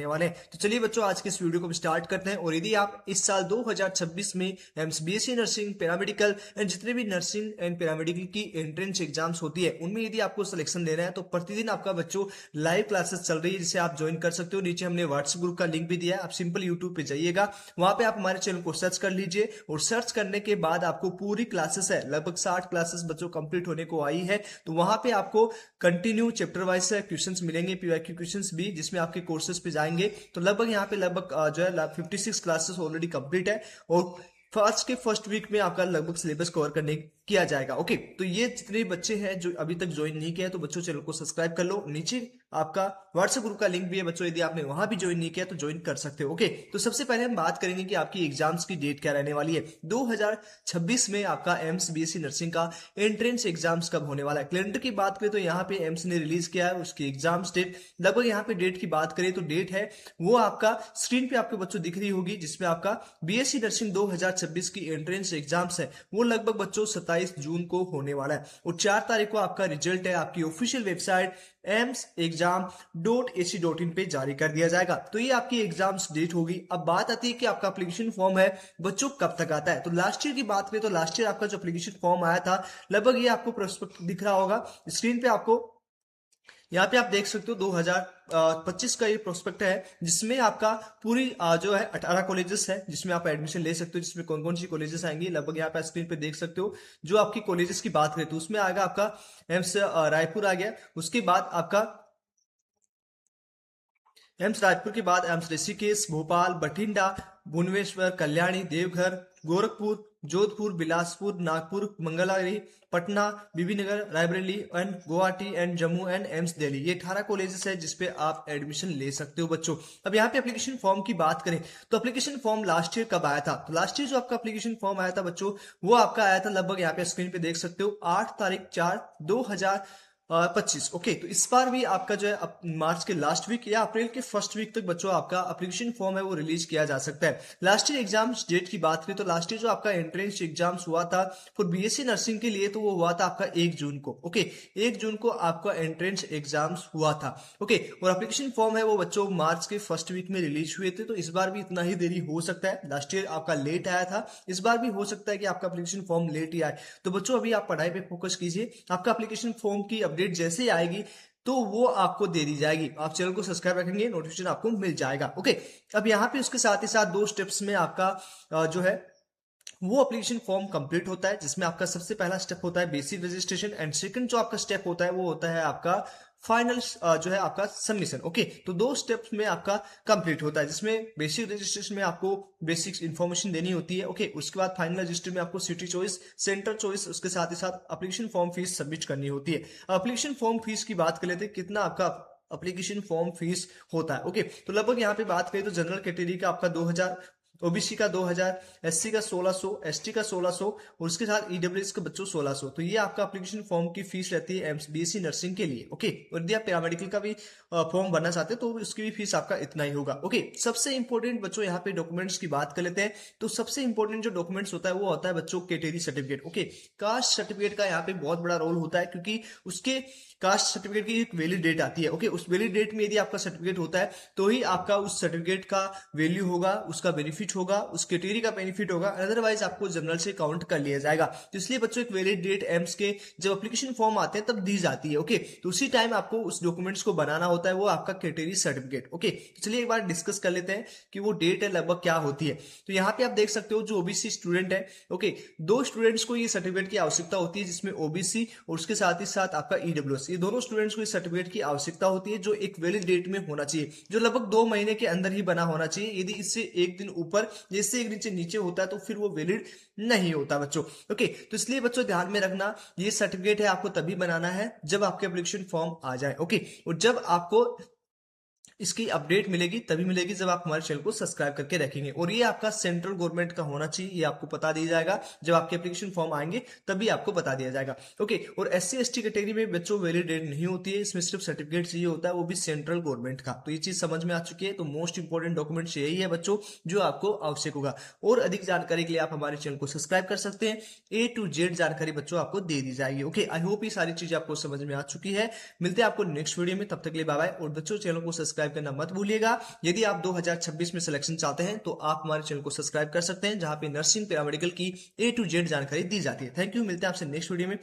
वाले हैं। तो चलिए बच्चों आज के इस वीडियो को हम स्टार्ट करते हैं। और यदि आप इस साल 2026 में AIIMS BSc nursing paramedical and जितने भी नर्सिंग एंड पैरामेडिकल की एंट्रेंस एग्जाम्स होती है उनमें यदि आपको सिलेक्शन लेना है तो प्रतिदिन आपका बच्चों लाइव क्लासेस चल रही है जिसे आप ज्वाइन कर सकते हो। नीचे हमने व्हाट्सएप ग्रुप का लिंक भी दिया है, आप सिंपल यूट्यूब पे जाइएगा, वहां पे आप हमारे चैनल को सर्च कर लीजिए और सर्च करने के बाद आपको पूरी क्लासेस है, लगभग 60 क्लासेस बच्चों कंप्लीट होने को आई है। तो वहां पे आपको कंटिन्यू चैप्टर वाइज क्वेश्चंस मिलेंगे, पीवाईक्यू क्वेश्चंस भी, जिसमें आपके कोर्सेज पे जाएंगे। तो लगभग यहाँ पे लगभग जो है 56 क्लासेस ऑलरेडी कंप्लीट है और फर्स्ट के फर्स्ट वीक में आपका लगभग सिलेबस कवर करने किया जाएगा। ओके, तो ये जितने बच्चे हैं जो अभी तक ज्वाइन नहीं किया है तो बच्चों चैनल को सब्सक्राइब कर लो। नीचे आपका व्हाट्सएप ग्रुप का लिंक भी है बच्चों, यदि आपने वहां भी ज्वाइन नहीं किया तो ज्वाइन कर सकते हो। ओके, तो सबसे पहले हम बात करेंगे कि आपकी एग्जाम्स की डेट क्या रहने वाली है। 2026 में आपका एम्स बीएससी नर्सिंग का एंट्रेंस एग्जाम्स कब होने वाला है। कैलेंडर की बात करें तो यहाँ पे एम्स ने रिलीज किया है उसकी एग्जाम्स डेट। लगभग यहाँ पे डेट की बात करें तो डेट है वो आपका स्क्रीन पे आपके बच्चों दिख रही होगी, जिसमें आपका बीएससी नर्सिंग 2026 की एंट्रेंस एग्जाम्स है वो लगभग बच्चों 27 जून को होने वाला है। और 4 तारीख को आपका रिजल्ट है आपकी ऑफिशियल वेबसाइट emsexam.ac.in पे जारी कर दिया जाएगा। तो ये आपकी एग्जाम्स डेट होगी। अब बात आती है कि आपका एप्लीकेशन फॉर्म है बच्चों कब तक आता है। तो लास्ट ईयर की बात करें तो लास्ट ईयर आपका जो एप्लीकेशन फॉर्म आया था लगभग ये आपको प्रोस्पेक्ट दिख रहा होगा स्क्रीन पे, आपको यहाँ पे आप देख सकते हो 2025 का ये प्रोस्पेक्ट है जिसमें आपका पूरी जो है 18 कॉलेजेस है जिसमें आप एडमिशन ले सकते हो, जिसमें कौन कौन सी कॉलेजेस आएंगी लगभग यहाँ पे स्क्रीन पे देख सकते हो। जो आपकी कॉलेजेस की बात करें तो उसमें आएगा आपका एम्स रायपुर आ गया, उसके बाद आपका एम्स रायपुर के बाद AIIMS Rishikesh, Bhopal, Bathinda, Bhubaneswar, Kalyani, Deoghar, Gorakhpur, Jodhpur, Bilaspur, Nagpur, Mangalagiri, Patna, Bibinagar, Raebareli and Guwahati and Jammu and AIIMS Delhi, ये 18 कॉलेजेस है जिसपे आप एडमिशन ले सकते हो बच्चों। अब यहाँ पे एप्लीकेशन फॉर्म की बात करें तो एप्लीकेशन फॉर्म लास्ट ईयर कब आया था। तो लास्ट ईयर जो आपका एप्लीकेशन फॉर्म आया था बच्चों वो आपका आया था लगभग यहाँ पे स्क्रीन पे देख सकते हो 8 तारीख 4/2025। ओके, तो इस बार भी आपका जो है मार्च के लास्ट वीक या अप्रैल के फर्स्ट वीक तक बच्चों आपका एप्लीकेशन फॉर्म है वो रिलीज किया जा सकता है। लास्ट ईयर एग्जाम्स डेट की बात करें तो लास्ट ईयर जो आपका एंट्रेंस एग्जाम्स हुआ था फॉर बीएससी नर्सिंग के लिए तो वो हुआ था आपका 1 जून को। ओके, 1 जून को आपका एंट्रेंस एग्जाम्स हुआ था। ओके, और एप्लीकेशन फॉर्म है वो बच्चों मार्च के फर्स्ट वीक में रिलीज हुए थे। तो इस बार भी इतना ही देरी हो सकता है, लास्ट ईयर आपका लेट आया था, इस बार भी हो सकता है कि आपका एप्लीकेशन फॉर्म लेट ही आए। तो बच्चों अभी आप पढ़ाई पे फोकस कीजिए, आपका एप्लीकेशन फॉर्म की अपडेट जैसे ही आएगी तो वो आपको दे दी जाएगी। आप चैनल को सब्सक्राइब रखेंगे नोटिफिकेशन आपको मिल जाएगा। ओके, अब यहाँ पे उसके साथ ही साथ 2 स्टेप्स में आपका जो है वो एप्लीकेशन फॉर्म कंप्लीट होता है, जिसमें आपका सबसे पहला स्टेप होता है बेसिक रजिस्ट्रेशन एंड सेकंड जो आपका स्टेप होता है वो होता है आपका फाइनल जो है आपका सबमिशन। ओके, तो 2 स्टेप्स में आपका कंप्लीट होता है, जिसमें बेसिक रजिस्ट्रेशन में आपको बेसिक इन्फॉर्मेशन देनी होती है। ओके, उसके बाद फाइनल रजिस्टर में आपको सिटी चॉइस, सेंटर चॉइस, उसके साथ ही साथ एप्लीकेशन फॉर्म फीस सबमिट करनी होती है। एप्लीकेशन फॉर्म फीस की बात कर लेते हैं, कितना आपका एप्लीकेशन फॉर्म फीस होता है। ओके, तो लगभग यहाँ पे बात करें तो जनरल कैटेगरी का आपका 2000, ओबीसी का 2000, एससी का 1600, एसटी का 1600 और उसके साथ ईडब्ल्यूएस के बच्चों 1600। तो ये आपका एप्लीकेशन फॉर्म की फीस रहती है एम्स बीएससी नर्सिंग के लिए। ओके, और यदि आप पैरामेडिकल का भी फॉर्म भरना चाहते हैं तो उसकी भी फीस आपका इतना ही होगा। ओके, सबसे इंपॉर्टेंट बच्चों यहाँ पे डॉक्यूमेंट्स की बात कर लेते हैं। तो सबसे इंपॉर्टेंट जो डॉक्यूमेंट्स होता है वो होता है बच्चों category certificate. Okay, caste certificate का यहाँ पे बहुत बड़ा रोल होता है क्योंकि उसके कास्ट सर्टिफिकेट की एक वैलिड डेट आती है। ओके, उस वैलिड डेट में यदि आपका सर्टिफिकेट होता है तो ही आपका उस सर्टिफिकेट का वैल्यू होगा, उसका बेनिफिट होगा, उस कैटेगरी का बेनिफिट होगा, अदरवाइज आपको जनरल से काउंट कर लिया जाएगा। तो इसलिए बच्चों एक वैलिड डेट एम्स के जब एप्लीकेशन फॉर्म आते हैं तब दी जाती है। ओके, तो उसी टाइम आपको उस डॉक्यूमेंट्स को बनाना होता है, वो आपका कैटेगरी सर्टिफिकेट। ओके, तो चलिए एक बार डिस्कस कर लेते हैं कि वो डेट है लगभग क्या होती है। तो यहाँ पे आप देख सकते हो जो ओबीसी स्टूडेंट है, ओके, 2 स्टूडेंट्स को ये सर्टिफिकेट की आवश्यकता होती है, जिसमें ओबीसी और उसके साथ ही साथ आपका ईडब्ल्यूएस, ये दोनों स्टूडेंट्स को इस सर्टिफिकेट की आवश्यकता होती है जो एक वैलिड डेट में होना चाहिए, जो लगभग 2 महीने के अंदर ही बना होना चाहिए। यदि इससे एक दिन ऊपर जैसे एक नीचे नीचे होता है तो फिर वो वैलिड नहीं होता बच्चों। ओके, तो इसलिए बच्चों ध्यान में रखना ये सर्टिफिकेट है आपको तभी बनाना है जब आपके एप्लीकेशन फॉर्म आ जाए। ओके, और जब आपको इसकी अपडेट मिलेगी तभी मिलेगी जब आप हमारे चैनल को सब्सक्राइब करके रखेंगे। और ये आपका सेंट्रल गवर्नमेंट का होना चाहिए, ये आपको बता दिया जाएगा जब आपके एप्लीकेशन फॉर्म आएंगे तभी आपको बता दिया जाएगा। ओके, और एससी एसटी कैटेगरी में बच्चों वैलिड डेट नहीं होती है, इसमें सिर्फ सर्टिफिकेट चाहिए होता है, वो भी सेंट्रल गवर्नमेंट का। तो ये चीज समझ में आ चुकी है। तो मोस्ट इंपॉर्टेंट डॉक्यूमेंट्स यही है बच्चों जो आपको आवश्यक होगा। और अधिक जानकारी के लिए आप हमारे चैनल को सब्सक्राइब कर सकते हैं, A to Z जानकारी बच्चों आपको दे दी जाएगी। ओके, आई होप ये सारी चीजें आपको समझ में आ चुकी है। मिलते हैं आपको नेक्स्ट वीडियो में, तब तक के लिए बाय बाय। और बच्चों चैनल को सब्सक्राइब सब्सक्राइब करना मत भूलिएगा। यदि आप 2026 में सिलेक्शन चाहते हैं तो आप हमारे चैनल को सब्सक्राइब कर सकते हैं, जहां पे नर्सिंग पैरामेडिकल की A to Z जानकारी दी जाती है। थैंक यू, मिलते हैं आपसे नेक्स्ट वीडियो में।